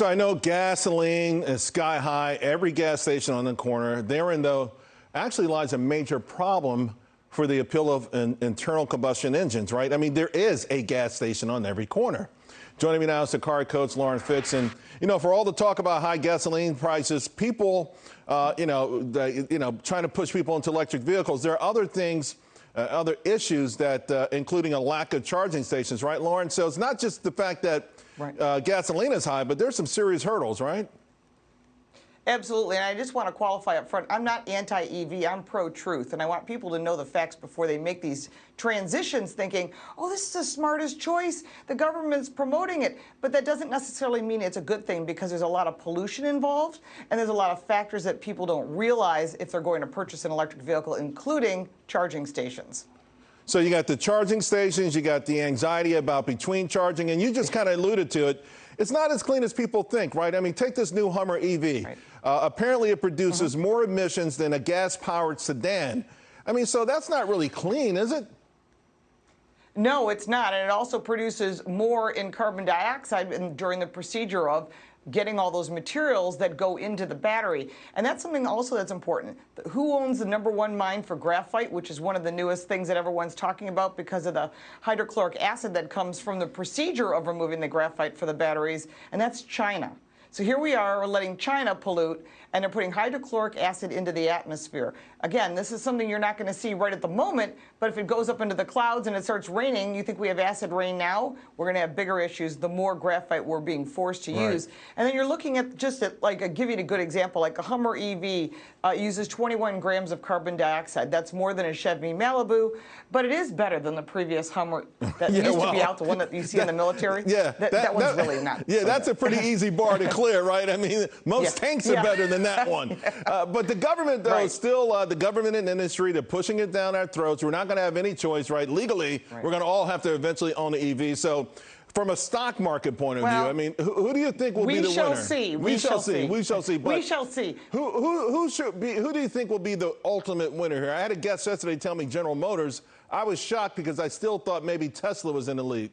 So I know gasoline is sky high, every gas station on the corner. Therein, though, actually lies a major problem for the appeal of internal combustion engines, right? I mean, there is a gas station on every corner. Joining me now is the car coach, Lauren Fitz. And, for all the talk about high gasoline prices, people, trying to push people into electric vehicles, there are other things, other issues that, including a lack of charging stations, right, Lauren? So it's not just the fact that gasoline is high, but there's some serious hurdles, right? Absolutely, and I just want to qualify up front. I'm not anti-EV, I'm pro-truth, and I want people to know the facts before they make these transitions thinking, oh, this is the smartest choice, the government's promoting it. But that doesn't necessarily mean it's a good thing, because there's a lot of pollution involved, and there's a lot of factors that people don't realize if they're going to purchase an electric vehicle, including charging stations. So you got the charging stations, you got the anxiety about between charging, and you just kind of alluded to it. It's not as clean as people think, right? I mean, take this new Hummer EV. Right. Apparently it produces more emissions than a gas-powered sedan. I mean, so that's not really clean, is it? No, it's not. And it also produces more in carbon dioxide during the procedure of getting all those materials that go into the battery. And that's something also that's important. Who owns the #1 mine for graphite, which is one of the newest things that everyone's talking about because of the hydrochloric acid that comes from the procedure of removing the graphite for the batteries, and that's China. So here we are, we're letting China pollute, and they're putting hydrochloric acid into the atmosphere. Again, this is something you're not going to see right at the moment, but if it goes up into the clouds and it starts raining, you think we have acid rain now? We're going to have bigger issues the more graphite we're being forced to use. And then you're looking at just like, I'll give you a good example, like a Hummer EV uses 21 grams of carbon dioxide. That's more than a Chevy Malibu, but it is better than the previous Hummer that used to be out, the one that you see in the military. Yeah, that one's really not. Yeah, so that's good. a pretty easy bar to clear, right? I mean, most tanks are better than that one. But the government, though, still, the government and industry, they're pushing it down our throats. We're not going to have any choice, right? Legally, we're going to all have to eventually own an EV. So from a stock market point of view, I mean, who do you think will be the winner? We shall see. We shall see. But we shall see. Who do you think will be the ultimate winner here? I had a guest yesterday tell me General Motors. I was shocked because I still thought maybe Tesla was in the lead.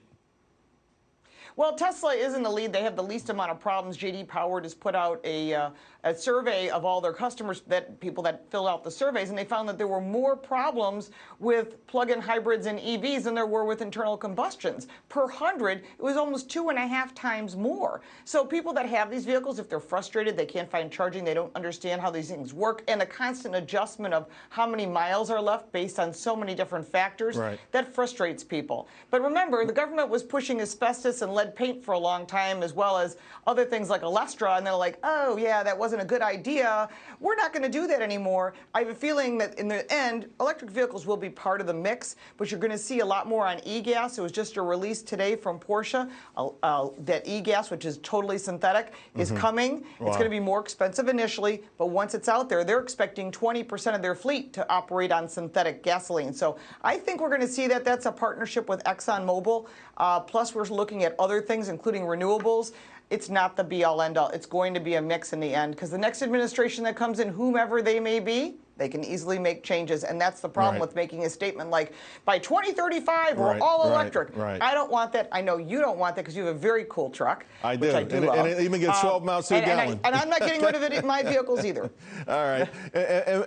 Well, Tesla is in the lead. They have the least amount of problems. J.D. Power has put out a survey of all their customers, people that filled out the surveys, and they found that there were more problems with plug-in hybrids and EVs than there were with internal combustions. Per 100, it was almost 2.5 times more. So people that have these vehicles, if they're frustrated, they can't find charging, they don't understand how these things work, and the constant adjustment of how many miles are left based on so many different factors, that frustrates people. But remember, the government was pushing asbestos and lead paint for a long time, as well as other things like Alestra, and they're like, oh yeah, that wasn't a good idea. We're not going to do that anymore. I have a feeling that in the end, electric vehicles will be part of the mix, but you're going to see a lot more on e-gas. It was just a release today from Porsche that e-gas, which is totally synthetic, is coming. It's going to be more expensive initially, but once it's out there, they're expecting 20% of their fleet to operate on synthetic gasoline. So I think we're going to see that. That's a partnership with ExxonMobil. Plus, we're looking at other things, including renewables. It's not the be-all, end-all. It's going to be a mix in the end, because the next administration that comes in, whomever they may be, they can easily make changes, and that's the problem with making a statement like, by 2035, we're all electric. I don't want that. I know you don't want that because you have a very cool truck. I do. Which I do love. And it even gets 12 miles to a gallon. And I'm not getting rid of it in my vehicles either. All right.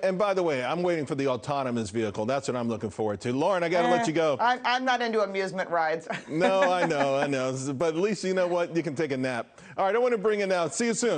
And by the way, I'm waiting for the autonomous vehicle. That's what I'm looking forward to. Lauren, I got to let you go. I'm not into amusement rides. No, I know. But at least you know what? You can take a nap. All right, I want to bring it now. See you soon.